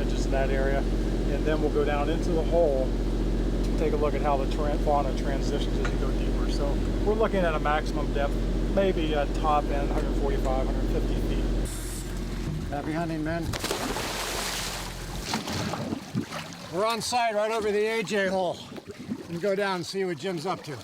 images of that area, and then we'll go down into the hole to take a look at how the fauna transitions as you go deeper. So we're looking at a maximum depth, maybe a top end 145, 150 feet. Happy hunting, men. We're on site right over the AJ hole. We can go down and see what Jim's up to.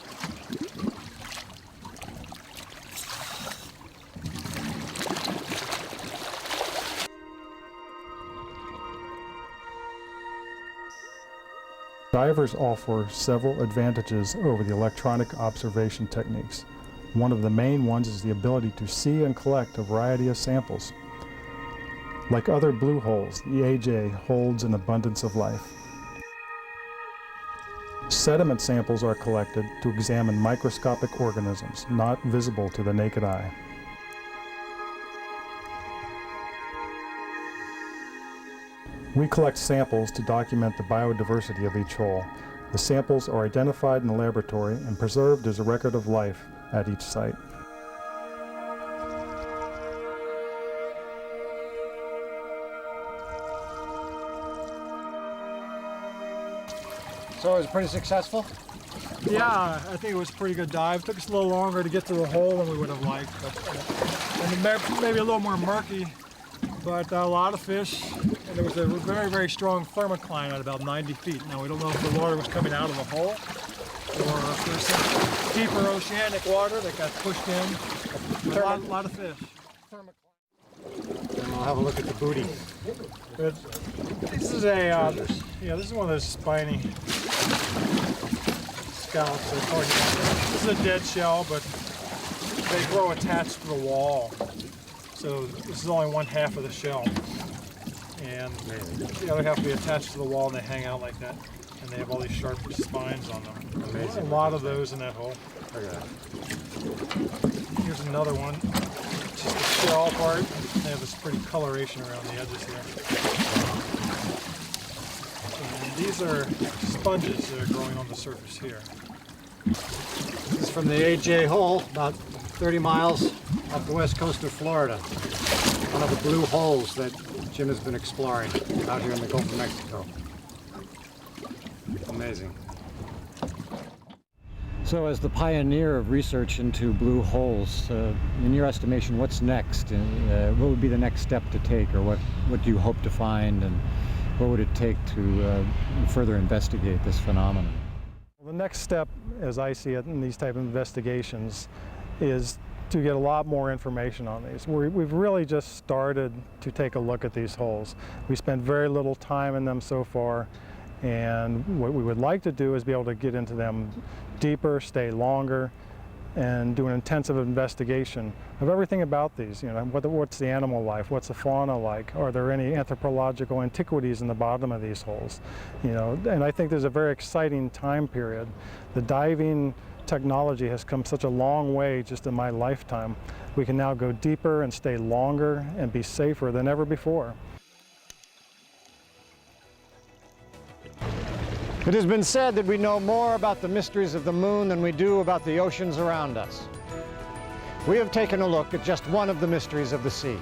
Divers offer several advantages over the electronic observation techniques. One of the main ones is the ability to see and collect a variety of samples. Like other blue holes, the AJ holds an abundance of life. Sediment samples are collected to examine microscopic organisms not visible to the naked eye. We collect samples to document the biodiversity of each hole. The samples are identified in the laboratory and preserved as a record of life at each site. So it was pretty successful? Yeah, I think it was a pretty good dive. Took us a little longer to get to the hole than we would have liked, and maybe a little more murky, but a lot of fish. And there was a very, very strong thermocline at about 90 feet. Now we don't know if the water was coming out of the hole or if there's some deeper oceanic water that got pushed in. A lot of fish. And we'll have a look at the booty. But this is a, this is one of those spiny scallops. This is a dead shell, but they grow attached to the wall. So this is only one half of the shell. And the other half will be attached to the wall, and they hang out like that. And they have all these sharp spines on them. Amazing. A lot of those in that hole. Look at that. Here's another one. It's just the shell part. They have this pretty coloration around the edges here. And these are sponges that are growing on the surface here. This is from the AJ hole, about 30 miles off the west coast of Florida. One of the blue holes that Jim has been exploring out here in the Gulf of Mexico. Amazing. So as the pioneer of research into blue holes, in your estimation, what's next? What would be the next step to take, or what do you hope to find, and what would it take to further investigate this phenomenon? Well, the next step, as I see it in these type of investigations, is to get a lot more information on these. We've really just started to take a look at these holes. We spent very little time in them so far, and what we would like to do is be able to get into them deeper, stay longer, and do an intensive investigation of everything about these. You know, what's the animal life? What's the fauna like? Are there any anthropological antiquities in the bottom of these holes? You know, and I think there's a very exciting time period. The diving technology has come such a long way just in my lifetime. We can now go deeper and stay longer and be safer than ever before. It has been said that we know more about the mysteries of the moon than we do about the oceans around us. We have taken a look at just one of the mysteries of the sea.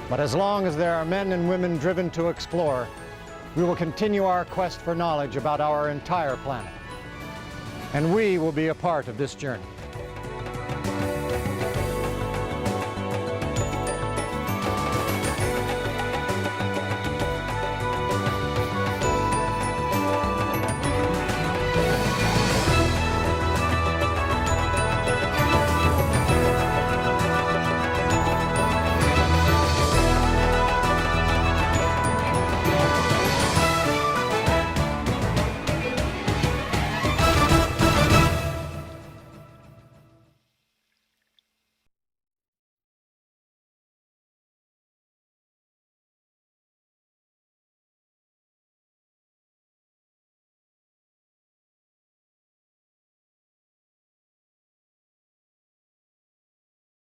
But as long as there are men and women driven to explore, we will continue our quest for knowledge about our entire planet. And we will be a part of this journey.